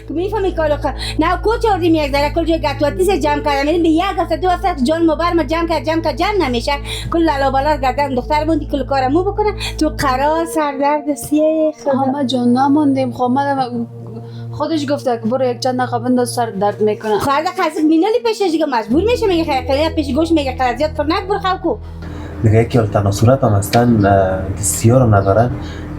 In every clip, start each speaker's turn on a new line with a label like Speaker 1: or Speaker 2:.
Speaker 1: میفهمی کارو نه کوچ آوردیم یک ذره کل جای گتواتیس جمع کردم به یک هفته دو هفته جان مبارم جمع نمیشه کل لالا بالا گردن دختر موندی کل کارمو بکنه تو قرار سردرد سیه
Speaker 2: خدا جان نماندیم خب من خودش گفته که برو یک چند دقیقه بنداز سر درد میکنه
Speaker 1: خالد قصد مینالی پیشش دیگه مجبور میشه میگه خیلی پیش گوش میگه خیلی زیاد پر نک برو خلکو
Speaker 3: دیگه یکی از تناسلات هم هستن بسیار هم ندارن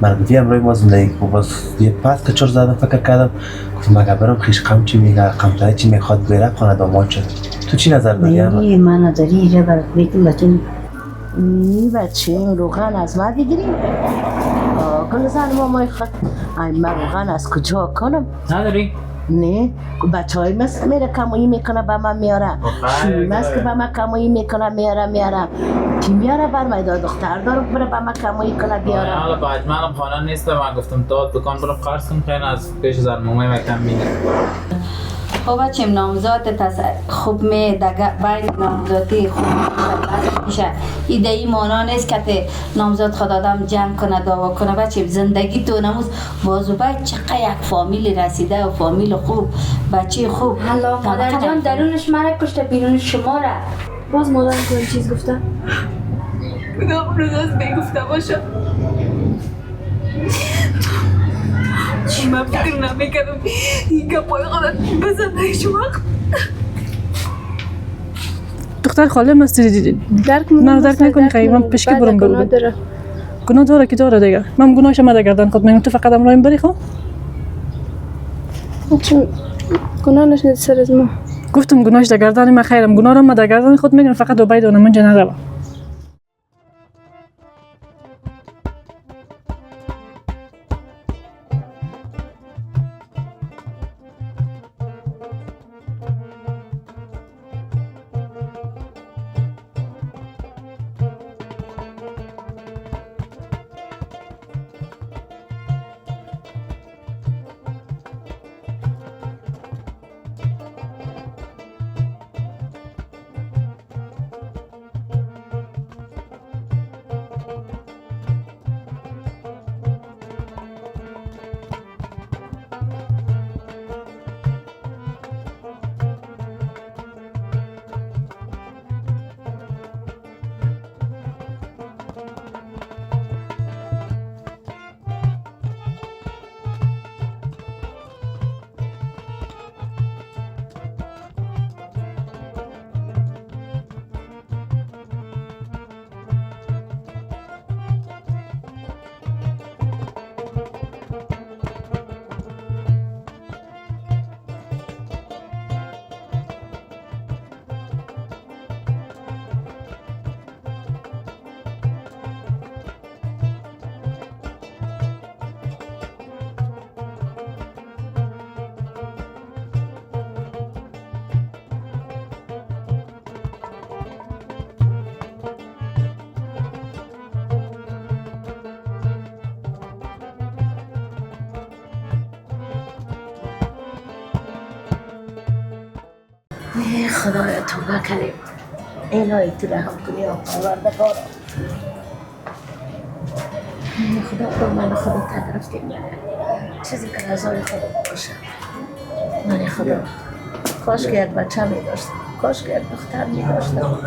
Speaker 3: مربوطی امروی ما زندگی که باز یه پس که چور زدم فکر کردم گفتم اگه برم خیش قم چی میگه قمتای چی میخواد بره خانه داماد شد تو چی نظر داری اما؟
Speaker 4: نه من نداری اینجا برات بیتیم بچه این روغن از ما بگیریم کل زن مامای خود من روغن از کجا کنم
Speaker 5: نداری؟
Speaker 4: نه بچه های مثل میره کمایی میکنه به من میاره شوی مثل که به من کمایی میکنه میاره کی میاره بر من دختر داره بره به من کمایی کنه بیاره
Speaker 5: حالا باید منم خانه نیستم من گفتم تا دکان برم قرض کنم خیلی از پیش زن مامی مکم میگه
Speaker 2: خب بچیم نامزاد خوب می دگه بین نامزادی خوب میشه ایده ای مانا نیست که نامزاد خود آدم جمع کنه دعوا کنه بچیم زندگی تو نموز بازو باید چقدر یک فامیل رسیده و فامیل خوب بچه خوب
Speaker 6: حالا مادر جان درونش مرا کشته بیرون شما را باز مادر کنم چیز گفته
Speaker 7: کدام روز از بگفته باشم من فکر نمیکردم این گپای خودت بزنه شما
Speaker 8: دختر خالم هستی من درک نکنی خیلی من پیشکی برم برو گناه داره که داره دیگه من گناهش ما گردن خود میگم تو فقط امرایم بری خب
Speaker 6: چون گناه نشنید سر از ما
Speaker 8: گفتم گناهش در گردن من خیرم گناه رو ما در گردن خود میگم فقط دو بایدونم منجا نرم
Speaker 4: خدایا توبه کنیم الهی تو رحم کنی یا پروردگارا خدا دامن خدا تدرفتی منه چیزی که رضای خدا باشه من خدا کاش که یک بچه می داشتم کاش که یک دختر می داشتم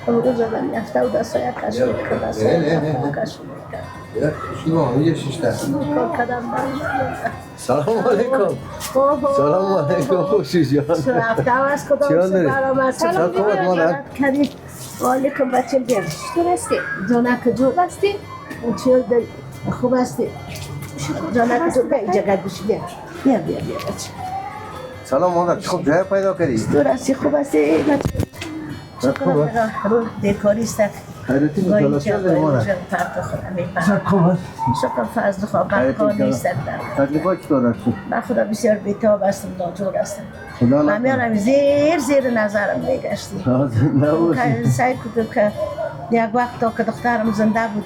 Speaker 4: امروز من یفته و دستای کشم کرد دستای کشم کرد
Speaker 9: سلام علیکم سلام علیکم خوشی جان
Speaker 4: رفته از کدام برام سلام کردید علیکم بچه گرم چطور هستی؟ جانک جور هستی؟ چطور خوب هستی؟ جانک جور اینجا گرد بشی بیا بچه
Speaker 9: سلام مادر خوب جای پیدا کردی؟
Speaker 4: چطور هستی خوب هستی بچه شکرم رو دیکاری است
Speaker 9: خیلیتی مطالعه داری مادر؟
Speaker 4: شکرم فضل خواه نیست
Speaker 9: تکلیفات چطور هستی؟
Speaker 4: من خدا بسیار بیتاب هستم ناجور هستم من میانم زیر نظرم میگشتی سعی کردم که یک وقت تا که دخترم زنده بود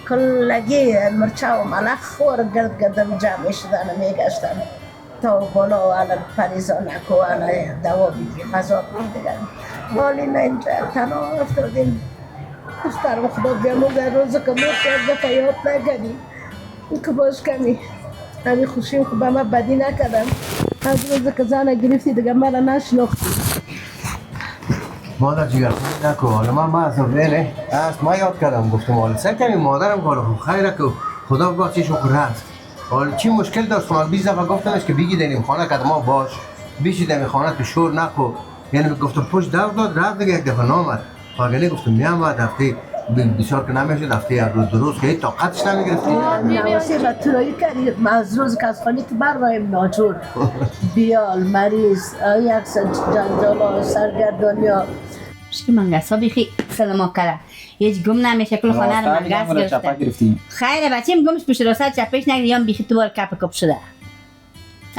Speaker 4: کلگی مرچه و ملخ خور گردم جمع شدن میگشتم تا بالا و علم پریزانک و علم دوا بگیر غذا بگیرم ولی نه اینجا تنها افتادیم دخترم خدا بیاموز روز که موت کرد دفعه یاد نکردی این که باش کمی همی خوشیم که به من بدی نکردم از روز که زن گرفتی دیگه مرا نشناختی.
Speaker 9: مادر جگر نکو حالا من از نه است ما یاد کردم گفتم حالا سر کمی مادرم گفت خیره که خدا با چیشو رفت. حالا چی مشکل داشت؟ من 20 دفعه گفتمش که بگی دنیم خانه که ما باش بیشی دمی خانه تو شور نکو. یعنی گفتم پشت داد رفت دیگه یک دفعه نامد. فاگلی گفتم میامد هفته بسیار که نمیشد هفته یک روز درست که طاقتش نمیگرفتی.
Speaker 4: نواسی و ترایی کردی از روز که از خانه تو بروایم ناجور بیال مریض یک جنجال سرگردانی ها
Speaker 1: مشکل من گسا بیخی سلما کرده هیچ گم نمیشه کل خانه رو من گس گرفته. خیره بچیم گمش پشت راست چپش نگیری یا بیخی تو بار کپ شده.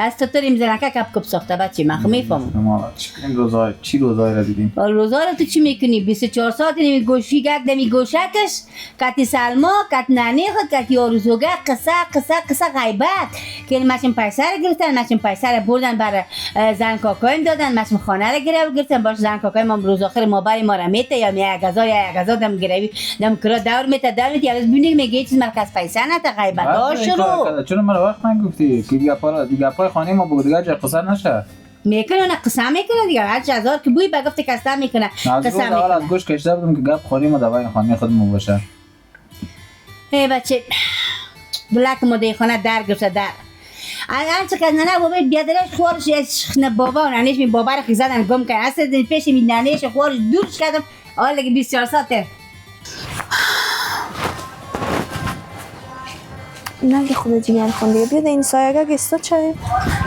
Speaker 1: از تو تریم زنکه کپ ساخته بچه من خب میفهمم.
Speaker 5: این روزای چی روزای را دیدیم؟
Speaker 1: روزا رو تو چی میکنی؟ 24 ساعت نمی گوشی گک دمی گوشکش کتی سلما کت نانی خود کتی آرزوگه قصه غیبت که ماشین پیسه رو گرفتن ماشین پیسه رو بردن بر زن کاکایم دادن ماشین خانه رو گرفتن باش زن کاکایم هم روز آخر موبایل ما رو میته یا یک غذا دم گروی دم کرا دور میته یا ببینید میگه چیز مرکز پیسه نه تا غیبت ها شروع.
Speaker 5: چون من وقت نگفتی که دیگه پای خانه ما بگو دیگه جای قصر نشه.
Speaker 1: میکنه نه قسم میکنه دیگه هر هزار که بوی بگفته قسم میکنه قسم میکنه.
Speaker 5: از گوش کشته بودم که گپ خانه ما دوای خانه خودمون باشه.
Speaker 1: ای بچه بلک مده خانه در گرفته در آنچه که نه بابا بیادرش خورش نه بابا نانیش می بابا رو خیزدن گم کردن اصلا پیش می نانیش خورش دورش کردم حالا که 24 ساعته
Speaker 6: نگه خدا جگر خون دیگه بیاد این سایگه گسته چه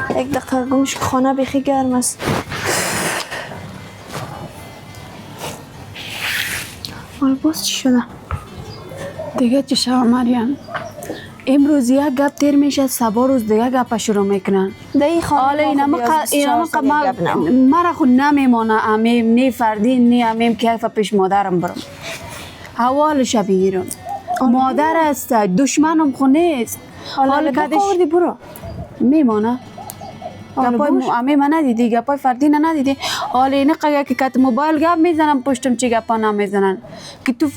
Speaker 6: یک دقیقه گمش خانه بخی گرم است. حالا باز چی شده؟
Speaker 10: دیگه چی شد مریم؟ امروز یک گپ تیر میشه سبا روز دیگه گپ شروع میکنن.
Speaker 6: دی خانه
Speaker 10: مرا خود نمیمانه امیم نی فردین نی امیم که حیفه پیش مادرم برم حوالش بگیرم. مادر است دشمنم خو نیست.
Speaker 6: حالا بخوردی برو
Speaker 10: میمانه گپای امیم ندیدی گپای فردین ندیدی. حالا اینه قیه که کت موبایل گپ میزنم پشتم چی گپا نمیزنن که تو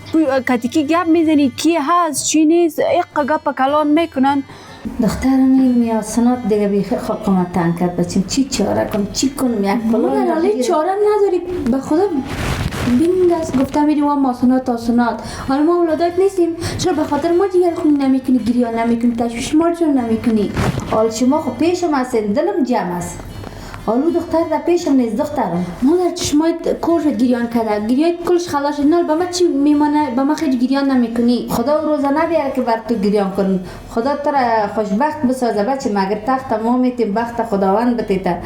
Speaker 10: کتی کی گپ میزنی کی هست چی نیست یک گپ کلان میکنن.
Speaker 2: دخترم میاسنات دیگه بیخی خلقم تنگ کرد بچیم چی چاره کنم چی کنم یک
Speaker 6: بلان حالا چاره نداری به خدا بینگست گفته میری و ماسونات آسونات حالا ما اولادات نیستیم چرا به خاطر ما دیگر خونی نمیکنی گریان نمیکنی تشویش ما چرا نمیکنی.
Speaker 2: حالا شما خب پیشم هست دلم جمع است حالا دختر در پیشم نیست دخترم
Speaker 6: مادر چشمایت کورش گریان کرده گریایت کلش خلاص نال به ما چی میمانه به ما خیلی گریان نمیکنی.
Speaker 2: خدا و روزه نبیاره که بر تو گریان کنم خدا تو را خوشبخت بسازه بچه مگر تخت ما میتیم بخت خداوند بتیته.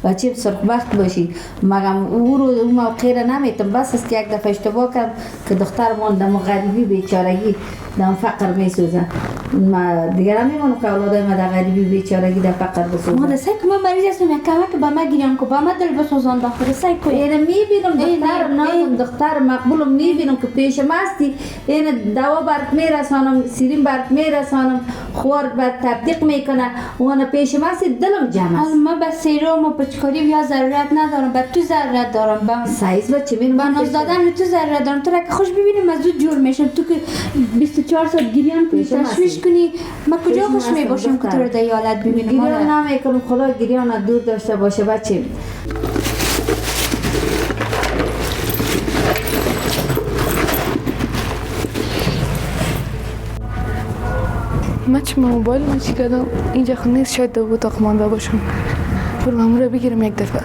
Speaker 2: بچه سرخ وقت باشی مگم او رو اون موقع را نمیتم بس است که یک دفعه اشتباه کردم که دختر ماندم و غریبی بیچارگی در فقر میسوزن. ما دیگر نمیمونم که اولادای ما در غریبی بیچارگی در فقر بسوزن.
Speaker 6: مادر سعی که من مریض هستم یک کمک به من گیریم که با من دل بسوزان داخل سعی کنی.
Speaker 2: اینه میبینم دختر نازم دختر مقبولم میبینم که پیش مستی اینه دوا برات میرسانم سیرین برات میرسانم خور بر تبدیق میکنه اون پیش مستی دلم جمع است.
Speaker 6: من به سیروم و پچکاری یا ضرورت ندارم به تو ضرورت دارم. به
Speaker 2: سایز بچه بینم
Speaker 6: با ناز دادن تو ضرورت دارم. تو را که خوش ببینیم از زود جور میشم. تو که 24 ساعت گریان کنی تشویش کنی من کجا خوش میباشم که تو را در این حالت ببینم.
Speaker 2: گریان نمیکنم خدا گریان دور داشته باشه بچه.
Speaker 7: من چه موبایل من چی کردم اینجا خود نیست شاید دو اتاق مانده باشم برو همون رو بگیرم یک دفعه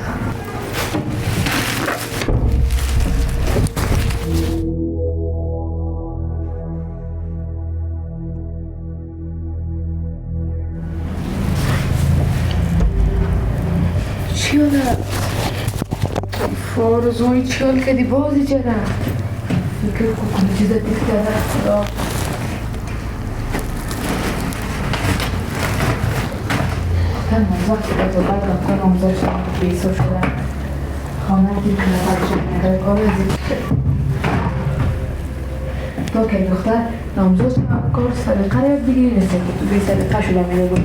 Speaker 7: چی شده؟ فارزوی چال کردی بازی چرا؟ فکر کنم چیزا دیگه خدا كان وقت بعد كانوا مزوجين بسوشيال خاناتي كنا بعد تو که دختر نامزد کار سلیقه رو بگیری نیست که تو به سلیقه شده میره بود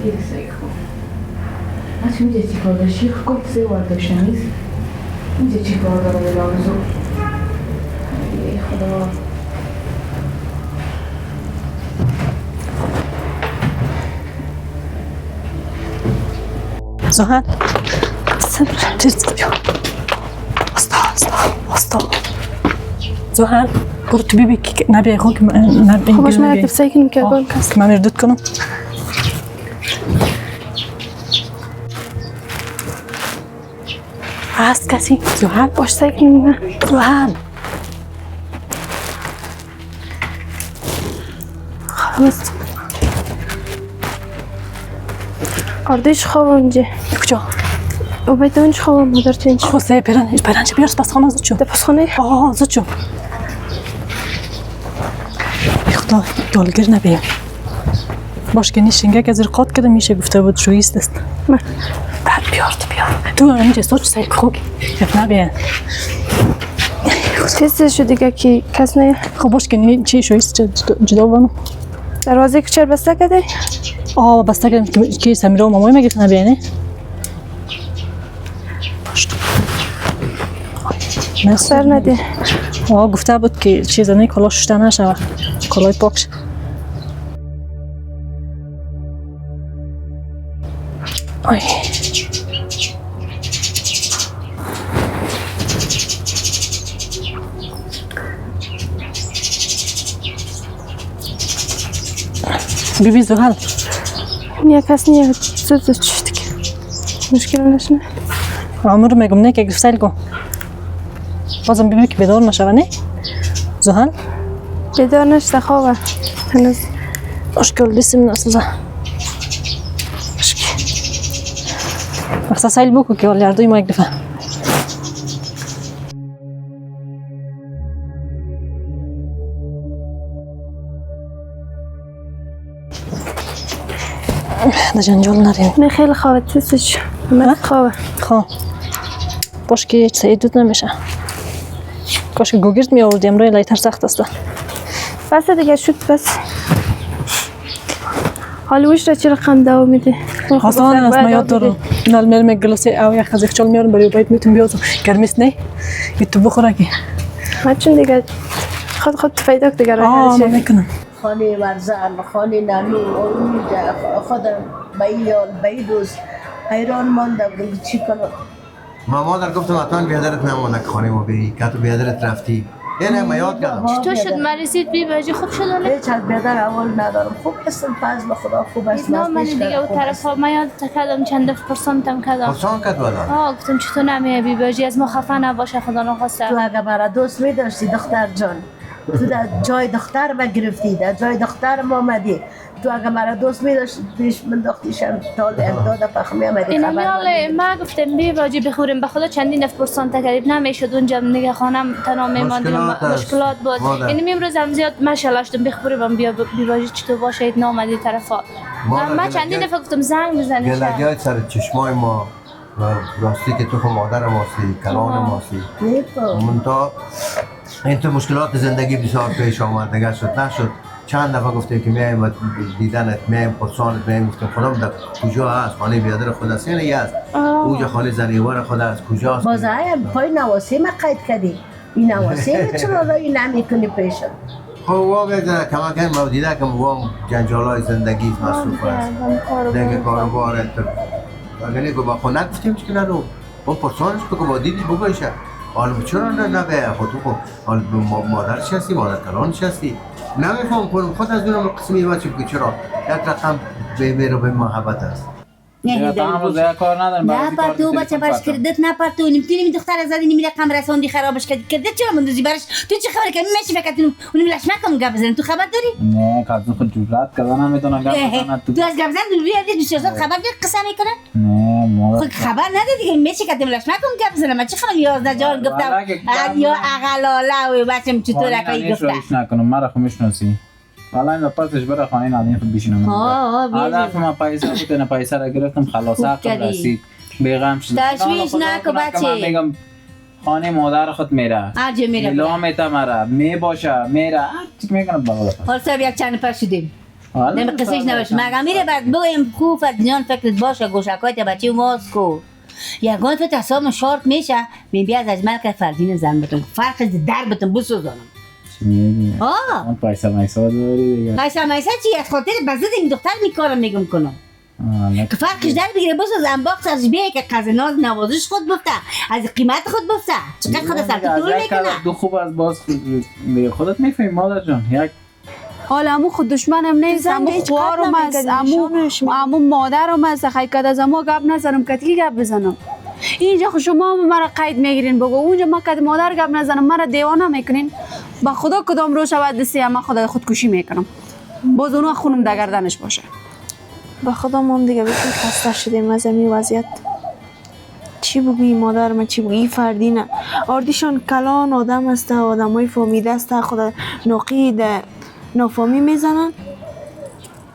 Speaker 7: یک سیکو نچه میگه چی کار داشتی خود سه وار داشته نیست میگه چی کار داره به لامزو ای خدا
Speaker 8: زهان صبر تست بیا استا زهان برو تو ببین که نبیای خون که نبیای
Speaker 7: خب باش من اکتب سعی کنیم که اگرم کست
Speaker 8: که من مردود کنم هست کسی؟ زهان
Speaker 7: باش سعی کنیم نه
Speaker 8: زهان
Speaker 7: خلاص آردش خواب اونجا
Speaker 8: کجا؟
Speaker 7: او بیت اونج خواب مادر چنج
Speaker 8: خواسته پرنج بیار پسخانه زود شو
Speaker 7: ده پسخانه؟
Speaker 8: آه زود شو خدا دالگر نبیم باش که نیشنگه که زیر قاد کده میشه گفته بود شویست است
Speaker 7: من
Speaker 8: بعد بیار تو اینجا سوچ سعی خوک یف نبیم
Speaker 7: تست شو دیگه که کس نه
Speaker 8: خب باش که چی شویست جدا بانم
Speaker 7: دروازه کچر بسته کده؟
Speaker 8: آه بسته کردم که سمیره و مامای مگه نبینه
Speaker 7: سر نده
Speaker 8: آه گفته بود که چیز نه کلا ششته نشه کلای پاک شه آی بیبی زهل
Speaker 7: نیا کس نیا زود چشتی که مشکل نشنه
Speaker 8: عمر میگم نه که گفتال کن بازم بیبی که بیدار نشوه نه زهل
Speaker 7: بیدار نشته خوابه هنوز
Speaker 8: مشکل دیسم نسازه وقتا سایل بکو که هر دوی ما یک دفعه ده جنجال نریم
Speaker 7: نه خیلی خوابه تستش خوابه
Speaker 8: خواه باش که سعید دود نمیشه کاش که گوگرد می آوردیم روی لایتر سخت است
Speaker 7: بس دیگه شد بس حالوش را چه رقم دوا میده
Speaker 8: آسان است ما یاد دارم نال میرم گلاسه او یک خزیخ چال میارم برای باید میتونم بیازم گرمیست نه یه تو بخوره که
Speaker 7: ما چون دیگه خود پیدا که دیگه
Speaker 8: آه ما میکنم
Speaker 4: خانه ورزن خانه نانو خودم بیال بیدوز حیران مانده بودم چی کنم
Speaker 9: مادر گفتم حتما بیادرت نمونه که خانه ما بری که تو بیادرت رفتی اینه ما یاد کردم
Speaker 6: چطور شد مریضیت بی باجی خوب شد نه؟
Speaker 4: هیچ از بیادر اول ندارم خوب هستم فضل خدا خوب است
Speaker 6: نه من دیگه اون طرف ها من یاد کردم چند دفعه پرسانتم کردم
Speaker 9: پرسان کرد والا
Speaker 6: گفتم چطور نمیه بی باجی از ما خفه نباشه خدا نخواسته
Speaker 4: تو اگه برا دوست می داشتی دختر جان تو در جای دختر ما گرفتی در جای دختر ما آمدی تو اگه مرا دوست می‌داشت پیش منداختیشم تا امداد پخمی آمدی
Speaker 6: این
Speaker 4: خبر
Speaker 6: میاله ما گفتم بی واجی بخوریم به خدا چندین نفر پرسان تکلیف نمیشد اونجا نگه خانم تنها میماندیم مشکلات بود این امروز هم زیاد ماشاءالله شدم بخوریم بیا بی واجی چطور باشه اید نامدی طرفا ما چندین نفر گفتم زنگ بزنید
Speaker 9: گلگیات سر چشمای ما و راستی که تو مادر ماستی کلان ماستی منتها این تو مشکلات زندگی بسیار پیش آمد نگه شد نشد چند دفعه گفتیم که میایم دیدنت میایم پرسانت میایم گفتیم خودم در کجا هست خانه بیادر خود است یعنی هست اونجا خانه زنیوار خود است کجاست
Speaker 4: بازای پای نواسی ما قید کردی این نواسی چرا رایی نمیکنی پیشم
Speaker 9: خب واقعا کما که ما دیده که ما جنجالای زندگی مصروف است دیگه کاروبار اگر با خود نگفتیم که نرو با پرسانش بگو با دیدی بگویشه حالا چرا نبه خود تو حالا مادرش هستی مادر کلانش هستی نمیفهم کنم خود از اونم قسمی بچه که چرا یک رقم به میرو به محبت است
Speaker 5: نه کار ندارم
Speaker 1: نه پر تو بچه برش کردت نه پر تو نمیتونی دختر زدی نمیره رقم رساندی خرابش کردت چرا مندوزی برش تو چه خبره که میشه فکر اون لش نکم گپ بزنم تو خبر داری
Speaker 5: نه کازم خود جرأت کردن نمیتونم گپ بزنم
Speaker 1: تو از گپ زدن دوری دوستات خبر داری قصه میکنن
Speaker 5: نه ما
Speaker 1: خود خبر نداری دیگه میشه که لش نکم گپ بزنم چه خبر 11 جان گفتم یا اقلالا و بچم چطور اکی گفتم
Speaker 5: نکنم مرا خو میشناسی حالا این پسش برای خانه نادین خود بشینم هدف من پیسه بود نه پیسه را گرفتم خلاص عقل رسید بیغم شد
Speaker 1: تشویش نکن بچه
Speaker 5: میگم خانه مادر خود میره
Speaker 1: آجه میره
Speaker 5: لامتا مرا می باشه میره چی میکنم بالا
Speaker 1: حال صاحب یک چند پر شدیم نمی قصهش نباشه مگه میره بعد بگویم خوب جان فکرت باشه گوشکایت بچه ماست کو یگان تو تصام شارت میشه می بیا از اجمل که فردین زن بتون فرق در بتون بسوزانم
Speaker 5: اون پیسه میسا داری دیگه
Speaker 1: پیسه میسا چی از خاطر بزد این دختر میکارم میگم کنم که فرقش در بگیره بساز انباکس از بیه که قزناز نوازش خود بفته از قیمت خود بفته چقدر خود سر تو طول میکنه
Speaker 5: دو خوب از باز خودت میفهمی مادر جان یک
Speaker 10: حالا امو خود دشمنم نیست امو خوارم است امو مادرم است خیکت از امو گپ نزنم کتی گپ بزنم اینجا خود شما مرا قید میگیرین بگو اونجا ما کد مادر گپ نزنم مرا دیوانه میکنین با خدا کدام رو شود دستی اما خدا خودکشی میکنم باز اونو خونم در گردنش باشه
Speaker 11: با خدا ما هم دیگه بسید خسته شدیم از این وضعیت چی بگویی مادر من چی بگویی فردی نه آردیشان کلان آدم است آدم های فامیده است خدا نقید نافامی میزنن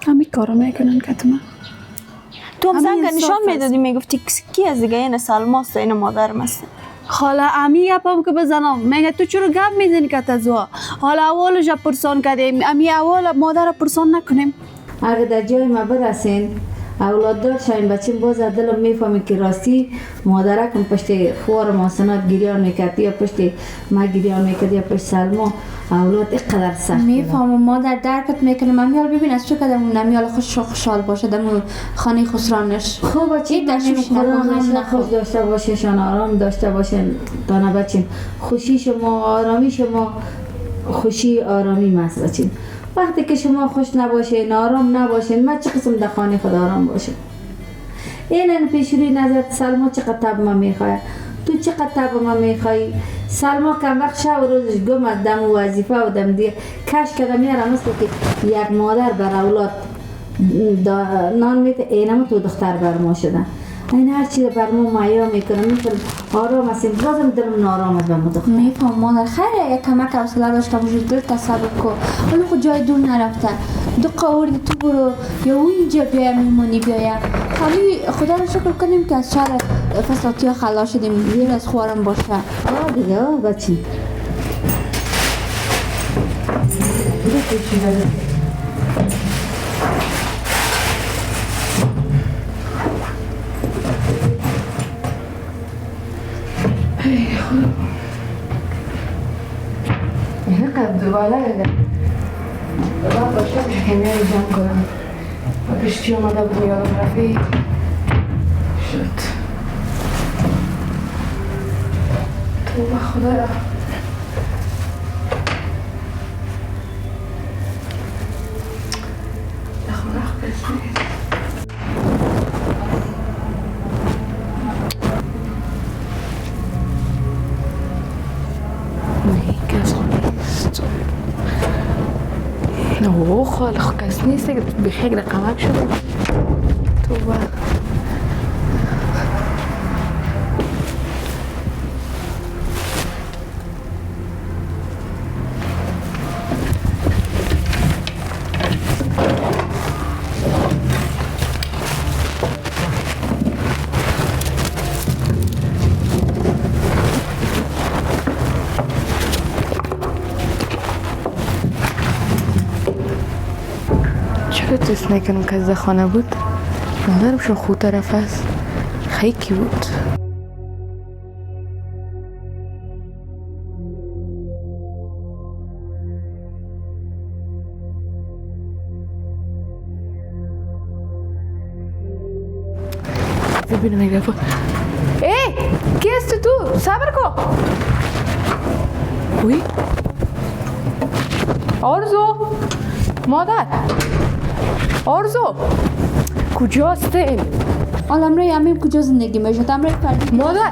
Speaker 11: همین کارا میکنن کتما تو هم زنگ نشان میدادی میگفتی کی از دیگه این سلما است این مادرم است
Speaker 10: خاله امی گپم که بزنم میگه تو چرا گپ میزنی که تزوا حالا اولش پرسان کردیم امی اول مادر پرسان نکنیم
Speaker 2: اگه در جای ما برسین اولاد دار شاین بچیم باز دلم میفهمی که راستی مادرکم پشت خوار ماسنات گریان میکرد یا پشت ما گریان میکرد یا پشت سلما اولاد اینقدر سخت
Speaker 6: میفهمم مادر درکت میکنه مامیال ببین از چه قدم نمیال خوشحال باشه دم خانه خسرانش
Speaker 2: خوب بچه داشتیم هم خوش داشته باشه شان آرام داشته باشه دانه بچیم خوشی شما آرامی شما خوشی آرامی مست بچیم وقتی که شما خوش نباشین آرام نباشین ما چه قسم در خانه خود آرام باشه این پیش روی نظر سلما چقدر تب ما میخواه تو چقدر تب ما میخوایی سلما کم وقت شب و روزش گم از دم و وظیفه و دم دیگه کش کده میاره مثل که یک مادر بر اولاد نان میده اینم تو دختر بر ما شدن این هر چیز بر ما معیا میکنه میکنم آرام هستیم بازم دلم نارام از بر دختر
Speaker 6: میفهم مادر خیلی یک کمک حوصله داشته باشید دل تصور کن ولی خود جای دور نرفته دو قوری تو برو یا او اینجا بیایم میمونی بیایم خالی خدا رو شکر کنیم که از شهر فساتی ها خلاص شدیم یه از خوارم باشه
Speaker 2: دیگه بچی
Speaker 7: دوباره باشه که کمیه رو جمع کنم و پشتی اومده بود یادم رفی شد تو به خدا را خورخ بسنید خال خو کس نیست که بخیر رقمک شده تو با حس نکنم که از خانه بود مادرمشون خود طرف است خیلی بود ببینم یک دفعه کی هستی تو؟ صبر کو اوی آرزو مادر آرزو کجاست این؟
Speaker 6: حالا امروی امیم کجا زندگی میشد؟ امروی پردی
Speaker 7: مادر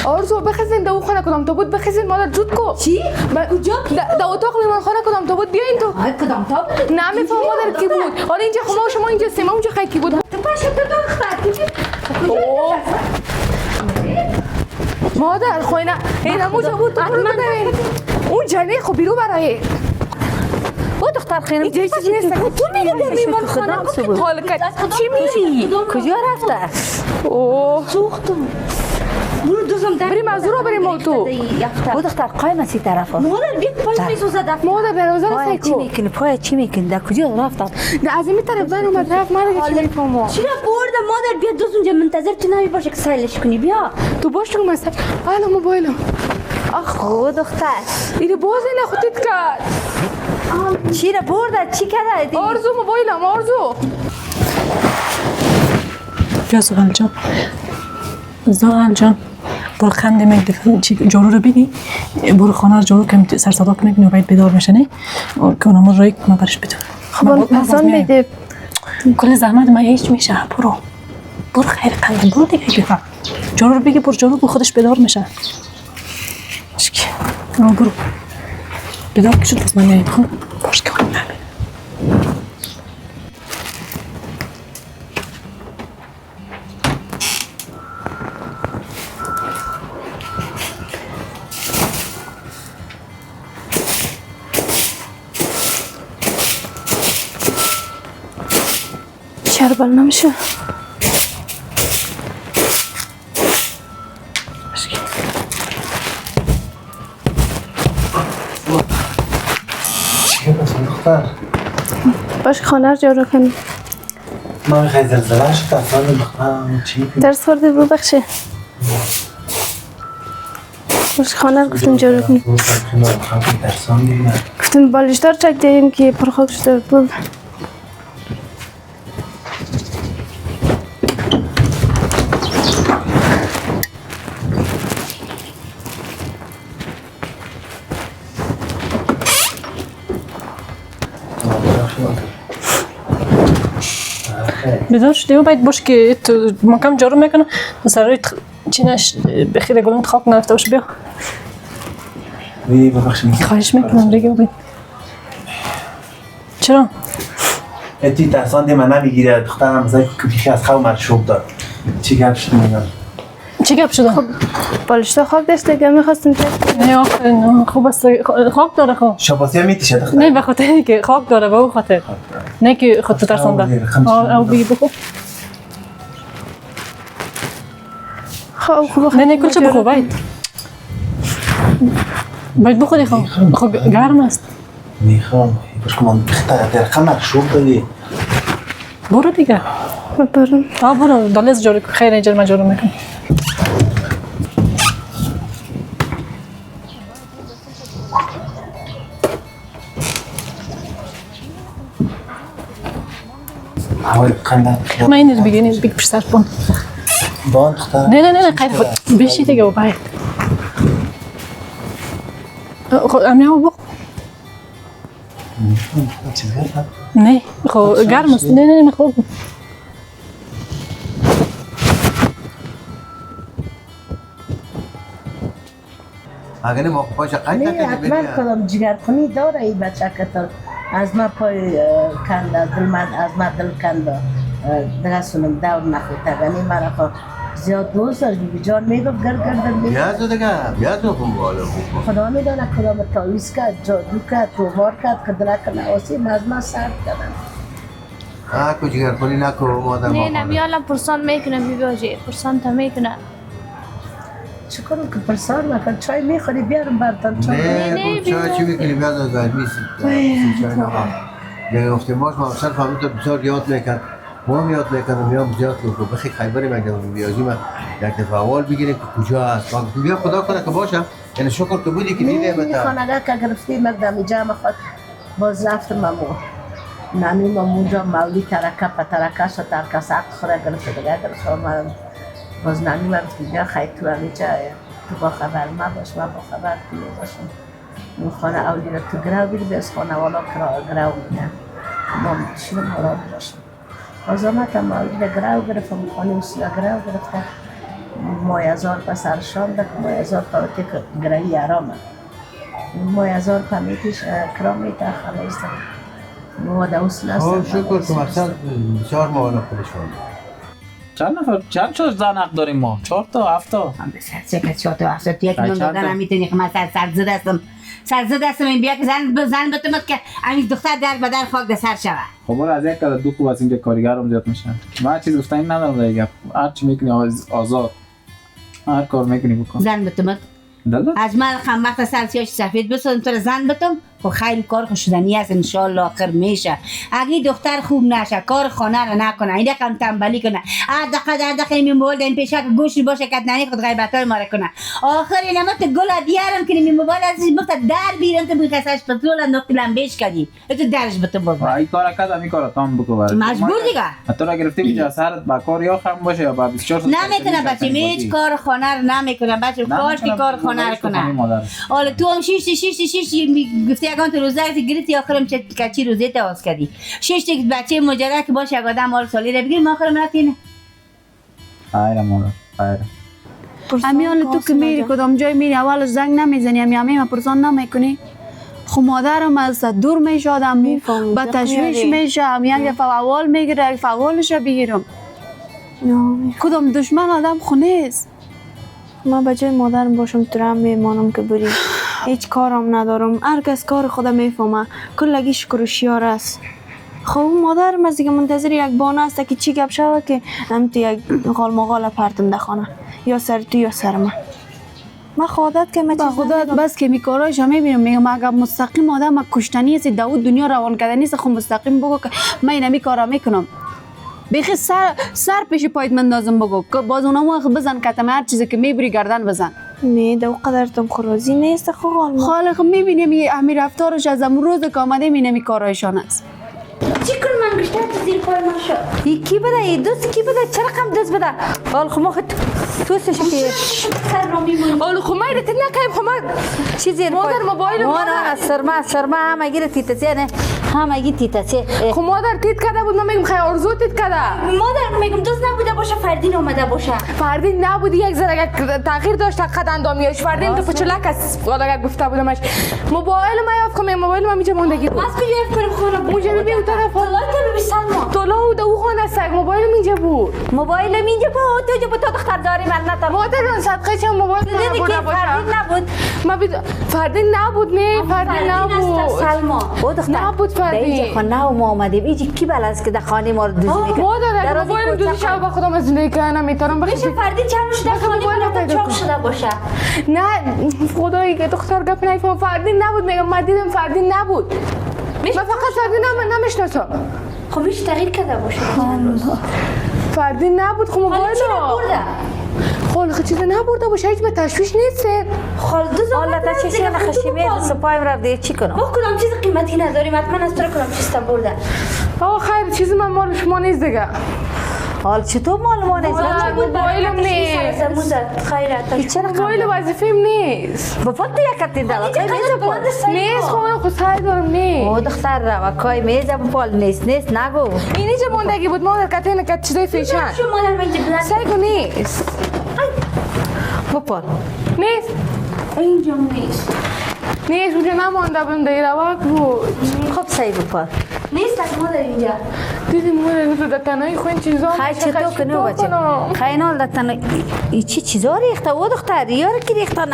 Speaker 7: آرزو بخزین دو خانه کدام تا بود بخزین مادر زود کو
Speaker 6: چی؟ کجا؟
Speaker 7: دو اتاق میمان خانه کدام تا بود بیاین تو
Speaker 6: کدام تا بود؟
Speaker 7: نمیفهم مادر کی بود حالا اینجا خما شما اینجا سیما اونجا خیلی کی بود
Speaker 6: تو پاشه تو دختر
Speaker 7: مادر خوینه این همونجا بود تو برو بدوین اون جنه خب بیرو برای
Speaker 6: او دختر خیلی
Speaker 7: اینجا چیزی نیست
Speaker 6: تو میگه در میمان خانه
Speaker 7: حال چی میری؟
Speaker 6: کجا رفته؟
Speaker 7: اوه
Speaker 6: سوختم برو دوزم در
Speaker 7: بریم از رو بریم تو
Speaker 6: او دختر قایم از این طرف مادر بید پای میسوزه دفت
Speaker 7: مادر دروازه رو
Speaker 6: پای چی میکنه پای چی میکنه در کجا رفتم
Speaker 7: در از این طرف داریم اومد رفت مادر چی میفهمم
Speaker 6: چرا برده مادر بیا دوز اونجا منتظر تو نمی باشه که سایلش کنی بیا
Speaker 7: تو باش تو مثلا حالا موبایلم
Speaker 6: آخ او دختر
Speaker 7: اینو باز نه خودت کرد
Speaker 6: چی را برده چی کرده
Speaker 7: آرزو موبایلم آرزو
Speaker 8: بیا زغال جان برو خنده میگه چی جارو رو بگی برو خانه رو جارو کنم سر صدا کنه و باید بیدار میشه نه که اونم رو ما برش بدون
Speaker 11: خب حسن بده
Speaker 8: کل زحمت ما هیچ میشه برو خیر خنده برو دیگه بفهم جارو رو بگی برو جارو با خودش بیدار میشه اشکی برو بیدار که شد پس من نهید خون باش که خون نمید
Speaker 11: چربل نمیشه
Speaker 3: چیه بس دختر؟
Speaker 11: باش خانه رو جارو کنی
Speaker 3: ما میخوای زلزله شد اصلا دخترم چی کنی؟
Speaker 11: درس خورده برو بخشه باش خانه رو گفتم جارو کنی گفتم بالشدار چک دهیم که پرخاک شده بود
Speaker 8: بیدار شدی و باید باش که تو مکم جارو میکنه سرای چینش بخیر گلوم خاک نرفته باشه بیا
Speaker 3: ببخشید
Speaker 8: خواهش میکنم دیگه ببین چرا؟
Speaker 3: اتی تحسان دی من نمیگیره دخترم مثلا که از خواب مرشوب داد چی گپ شد میگم
Speaker 8: چی گپ شده؟ خب
Speaker 11: بالشتا خاک داشت دیگه میخواستم
Speaker 8: نه آخه خوب است خاک داره خب
Speaker 3: شباسی هم میتیشه دختر
Speaker 8: نه به خاطر که خاک داره به اون خاطر نه که خودتو ترسانده او بگی بخو
Speaker 11: خب
Speaker 8: نه کل چه بخو باید بخوری خب گرم است
Speaker 3: میخوام باش که من در خمر شوب دادی
Speaker 8: برو دیگه
Speaker 11: برم
Speaker 8: برو دالز جارو خیر اینجا من جارو میکنم
Speaker 3: هوای قنده
Speaker 8: ما اینو بگی پیش سر بون
Speaker 3: بان دختر
Speaker 8: نه خیر خود بشی دیگه و باید خود امیه بخو نه خب گرم است نه خوب
Speaker 9: اگر ما پاش قید
Speaker 4: نه حتما کدام جگرخونی داره این بچه کتر از ما پای کند از ما دل کند دیگه سونم دور نخوتگنی مرا خود زیاد دوست داشت بی جان میگفت گردم میگفت
Speaker 9: بیازو دیگه بیازو کن بالا
Speaker 4: خدا میدونه کدام تاویز کرد جادو کرد تومار کرد که درک نواسی از ما سرد کردن
Speaker 9: کچی گر کنی نکو مادر ما
Speaker 11: نه نمیالم پرسان میکنم بیباجی پرسان تا میکنم
Speaker 4: چه کنم که پرسان نکن چای میخوری بیارم برتن چای
Speaker 9: نه چای چی میکنی بیازو گرمی سی چای نخوام دیگه گفتیم باش ما اصلا فهمیتا بسیار یاد میکرد ما هم یاد میکنم میام زیاد که بخی خیبری مگم بیازی من یک دفعه اول بگیریم که کجا هست بیا خدا کنه که باشم یعنی شکر که بودی که دیده بتا
Speaker 4: خانگاه که گرفتی مقدم جمع خود باز رفتم ممو نمی ممونجا مولی ترکه پترکش و ترکه عقل خوره گرفته دیگه گرفته من باز نمی من بیا خیلی تو همی جایه تو با خبر ما باش ما با خبر کنی باشم اون خانه اولی را تو گراو بیدی بیز خانه والا گراو میدن ما شیر مراد باشم باز آمد هم اولی را گراو گرفتم خانه اصلا گراو گرفته مایزار پسر شانده که مایزار پاوتی که گراهی آرامه مایزار پامیتیش کرامی تا خانه ایستم مواد اصلا است
Speaker 9: شکر که مثلا 4 ماه نکنشون
Speaker 5: چند نفر چند تا زن حق داریم ما 4 تا 7 تا
Speaker 1: هم به سر چه 4 تا 7 تا یک من دادن میتونی که من سرزده هستم این بیا که زن بتمد که همین دختر در بدر خاک در سر شود
Speaker 5: خب از یک کار دو خوب از اینجا کارگرم زیاد میشن من چیز گفتن ندارم دیگه هر چی میکنی آزاد هر کار میکنی بکن
Speaker 1: زن بتمد از من وقت سر سیاش سفید بسازم تو زن بتم خب خیلی کار خوشدنی است انشالله آخر میشه اگه دختر خوب نشه کار خانه رو نکنه این رقم تنبلی کنه در دقیقه می موبایل این پیشه که گوشی باشه که ننی خود غیبت های ماره کنه آخر نمت گل دیارم که می موبایل از این بخت در بیرم تو بخشش پترول انداختی لنبیش کردی تو درش بتم باز
Speaker 5: این کار کردم این کار تام بکو برای
Speaker 1: مجبور دیگه
Speaker 5: تو را گرفتی اینجا سرت با کار یا خم باشه یا با 24
Speaker 1: نمیتونه بچه هیچ کار خانه رو نمیکنه بچه کاش که کار خانه رو کنه حالا تو هم شش گفتی اگان تو روزه گرفتی آخرم چه کچی روزه تواس کردی 6 بچه مجرد که باشه اگه آدم حال سالی رو بگیریم آخرم رفتینه
Speaker 5: خیره مادر خیره
Speaker 10: امیال تو که میری کدام جای میری اول زنگ نمیزنی همه پرسان نمیکنی خب مادرم از دور میشه آدم با تشویش میشه همیان فوال میگیره فوالش رو بگیرم کدام دشمن آدم خونیست
Speaker 11: من بجای مادرم باشم ترام میمانم که بری هیچ کارم ندارم هر کس کار خودم میفهمه کلگی شکر و شیار است خب مادرم از دیگه منتظر یک بانه است که چی گپ شوه که هم تو یک غال مغال پرتم دخانه یا سر تو یا سر من خودت که
Speaker 10: با خودت بس که میکاراش میبینم میگم اگر مستقیم آدم کشتنی است داود دنیا روان کردنی است خب مستقیم بگو که من اینمی کارا میکنم بیخی سر پیش پایت مندازم بگو که باز اونم بزن کتم هر چیزی که میبری گردن بزن
Speaker 11: نه دو قدرتم خرازی نیست
Speaker 10: خالق میبینیم همین رفتارش از امروز که آمده مینمی کارایشان است
Speaker 6: چی کن من گشتر تو زیر پای من شد
Speaker 2: کی بده ای دوست کی بده چرا کم دوست بده آل خو ما تو سشکی
Speaker 6: سر رو میمونی
Speaker 2: آل خو ما رت نکایم خو ما چیزی مادر موبایل ما سرما هم اگه تیتسی نه هم اگه تیتسی
Speaker 10: خو مادر تیت کرده بود من میگم خیلی آرزو تیت کرده
Speaker 6: مادر میگم دوست نبوده باشه فردین اومده باشه
Speaker 10: فردین نبودی یک ذره تغییر داشت قد اندامیاش فردین تو پچلک است والا گفته بودمش موبایل ما یافت کنم موبایل ما میجه موندگی بود
Speaker 6: بس کجا یافت کنم خانم
Speaker 10: اونجا ببین طرف
Speaker 6: طلای که ببین سلما
Speaker 10: طلا و او خانه است موبایل اینجا بود
Speaker 2: موبایل اینجا بود تو دختر داری من نتا
Speaker 10: مادر صدقه چه موبایل
Speaker 2: نبود فردین نبود
Speaker 10: ما فردین نبود نه فردین نبود
Speaker 2: سلما او دختر
Speaker 10: نبود فردین
Speaker 2: اینجا خانه و ما اومدیم اینجا کی بلاست که در خانه ما رو دوزی میکنه
Speaker 10: مادر موبایل دوزی شو با خودم از زندگی کردن نمیتونم
Speaker 6: میشه فردین چند در خانه ما چاق شده باشه
Speaker 10: نه خدایی که دختر گپ نمیفهم فردین نبود میگم من دیدم فردین نبود من فقط فردین نمیشناسم
Speaker 6: خب میشه تغییر کرده باشه
Speaker 10: فردین نبود خب موبایل خب چیزی نبرده باشه هیچ به تشویش نیست
Speaker 6: خال دو
Speaker 2: زمان تشویشی نخشیمه سپایم رفته چی کنم
Speaker 6: ما کدام چیز قیمتی نداریم حتما از تو کدام چیز تا برده
Speaker 10: خیر چیزی من مال شما نیست دیگه
Speaker 2: حال چطور مال ما نیست
Speaker 10: موبایلم نیست
Speaker 6: خیرت
Speaker 10: موبایل وظیفه‌ام نیست
Speaker 2: بفت یک کتی دلقه
Speaker 10: نیست خب سعی دارم نیست
Speaker 2: او دختر روکای میزه بپال نیست نگو
Speaker 10: اینی چه موندگی بود مادر کتی نکت چیزای فیشن سعی کن نیست
Speaker 2: بپال
Speaker 10: نیست
Speaker 6: اینجا نیست
Speaker 10: اونجا نمانده بودم دیگه روک بود
Speaker 6: خب
Speaker 2: خب سعی بپال
Speaker 6: نیست از مادر اینجا.
Speaker 7: دیدی مادر تو در تنهایی خو این چیزا
Speaker 2: خیلی چطور کنی بچه خیلی در تنهایی ای چی چیزا ریخته او دختر یار کی ریخته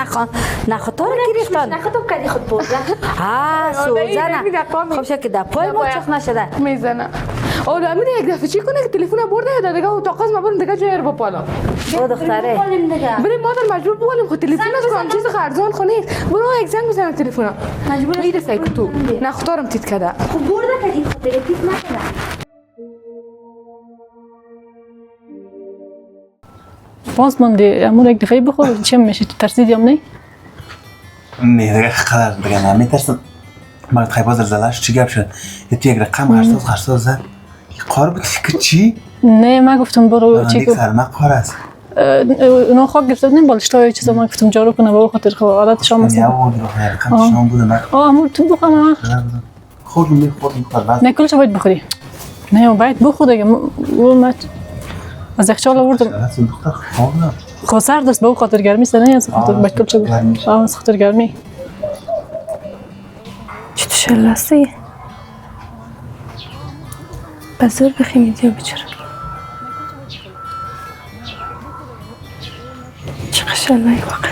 Speaker 2: نخوتا رو کی ریخته
Speaker 6: نخوتم کردی خود بوزه
Speaker 2: ها سوزنه خب شد که در پای ما چخ نشده
Speaker 7: میزنه اولا امیر یک دفعه چی کنه که تلفن برده یا دیگه اتاق از ما بریم دیگه جای رو بپالا
Speaker 2: او دختره
Speaker 7: بریم مادر مجبور بولیم خود تلفن از کنم چیز خرزان خو نیست برو یک زنگ بزنم تلفن
Speaker 6: مجبور
Speaker 7: میره سعی تو نختارم تیت کده
Speaker 6: خب برده کردی خود دیگه تیت نکنه.
Speaker 8: باز مانده امور یک دفعه بخور چه میشه تو ترسیدی هم نه؟
Speaker 3: نه دیگه قدر بگم من میترسم مرد خیلی باز زلزلهش چی گپ شد تو یک رقم 80 زد قار بود که چی؟
Speaker 8: نه من گفتم برو چی
Speaker 3: دیگه سلما قار است
Speaker 8: اونا خاک گرفته بودن بالشتای چیزا من گفتم جارو کنه به خاطر خب عادت شام
Speaker 3: یا بود رو رقم شام بود من
Speaker 8: امور تو بخوام
Speaker 3: خوردم
Speaker 8: نه کلش باید بخوری نه باید بخور دیگه من از یخچال آوردم خب سرد است به خاطر گرمی است نه از خاطر باید کلش از خاطر گرمی
Speaker 11: چی تو شلسته بزر بخیمید یا بچره چقدر شلوه واقعا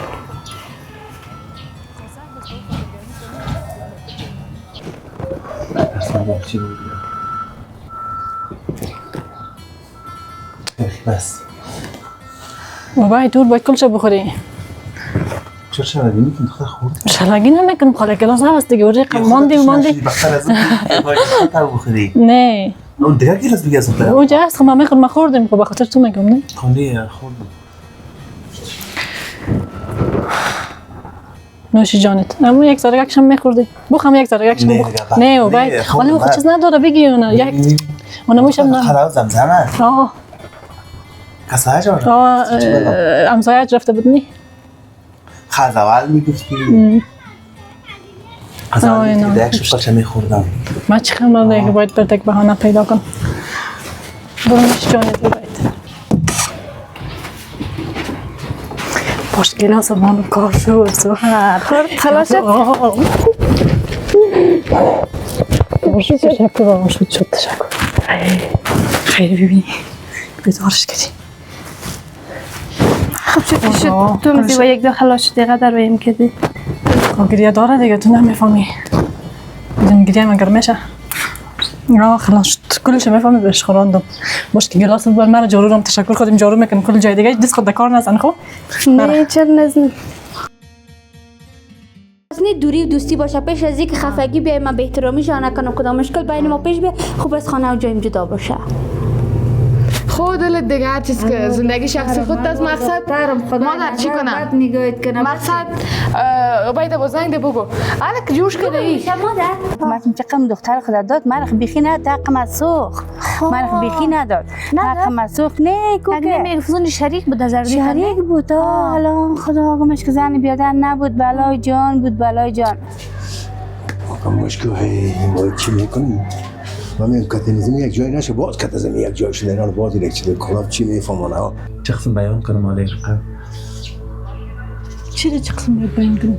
Speaker 3: بس
Speaker 8: باید دور باید کلش بخوری
Speaker 3: چرا شلگی میکنی دختر خورد؟
Speaker 8: شلگی نمیکنم خاله کلاس هست دیگه ورقه ماندی
Speaker 3: بختر از اون بخوری
Speaker 8: نه
Speaker 3: اون دیگه گیرس بگی از اون
Speaker 8: اونجا هست خب من خوردم خب بخاطر تو میگم نه
Speaker 3: خونده خوردم
Speaker 8: نوشی جانت اما یک زارگکشم میخوردی بخوام یک زارگکشم نه و باید ولی خود چیز نداره بگی اونا یک اونا موشم نه
Speaker 3: خلاص زمزمه کسایج
Speaker 8: امزایج رفته بود نی
Speaker 3: خز اول میگفتی از اول میگفتی یک شبکه میخوردم
Speaker 8: من چی خیلی دیگه باید برد یک بهانه پیدا کنم برو نوشی جانت باید باش گلاس مانو کار شد سوهر
Speaker 11: خلاصت
Speaker 8: باشه تشکر آقا شد تشکر خیلی ببینی بیدارش کردی
Speaker 11: خب شد تو میدی و یک دو خلاص شد دیگه در بیم کردی
Speaker 8: گریه داره دیگه تو نمیفهمی بدون گریه من گرمشه خلاص شد کلش میفهمی بهش خوراندم باش که گلاس بر من جارو رم تشکر خودم جارو میکنم کل جای دیگه دست خود کار نزن خب
Speaker 11: نه چرا نزن
Speaker 6: اصلا دوری و دوستی باشه پیش از اینکه خفگی بیای من به احترامی جا نکنم کدام مشکل بین ما پیش بیاد خوب از خانه و جایم جدا باشه
Speaker 7: خود دلت دیگه هر چیز که زندگی شخصی خودت از مقصد مادر چی کنم مقصد باید با زنگ ده بگو الک جوش کده ای
Speaker 2: من چقدر دختر خود داد من بیخی نداد حق مسوخ من بیخی نداد حق مسوخ نه کو
Speaker 11: اگه میگفتون شریک بود از
Speaker 2: شریک بود حالا خدا گمش که زن بیادن نبود بلای جان بود بلای جان
Speaker 9: مشکل هی ما چی میکنیم ما میگم کت نظمی یک جای نشه باز کت نظمی یک جای شده اینا رو باز یک چیز کلاب چی میفهمونه ها
Speaker 3: چه قسم بیان کنم آلی رقم
Speaker 8: چی چه قسم باید بیان کنم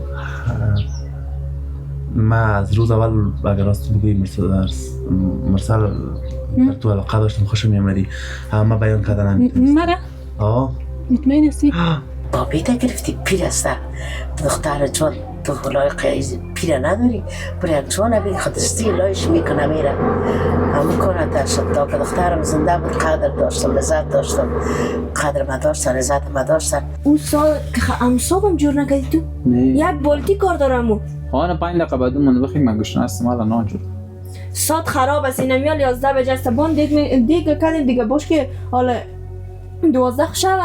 Speaker 3: ما از روز اول اگر راست بگوی مرسل در تو علاقه داشتم خوشم میامدی ما بیان کردن نمیتونست
Speaker 8: مرا؟ مطمئن هستی؟
Speaker 12: بابیده گرفتی پیر است دختر چون تو لایق پیر نداری برای چون بگی خودستی لایش میکنه میره همه کنه داشت تا که دخترم زنده بود قدر داشتم لذت داشتم قدر ما داشتن لذت ما داشتن
Speaker 11: اون سال که امسابم جور نکردی تو؟ یک بالتی کار دارم او
Speaker 5: آن 5 دقیقه بعد من بخیر من گوش نستم حالا ناجور
Speaker 11: ساعت خراب است اینم 11 بجه است بان دیگه کردیم دیگه باش که حالا 12 شب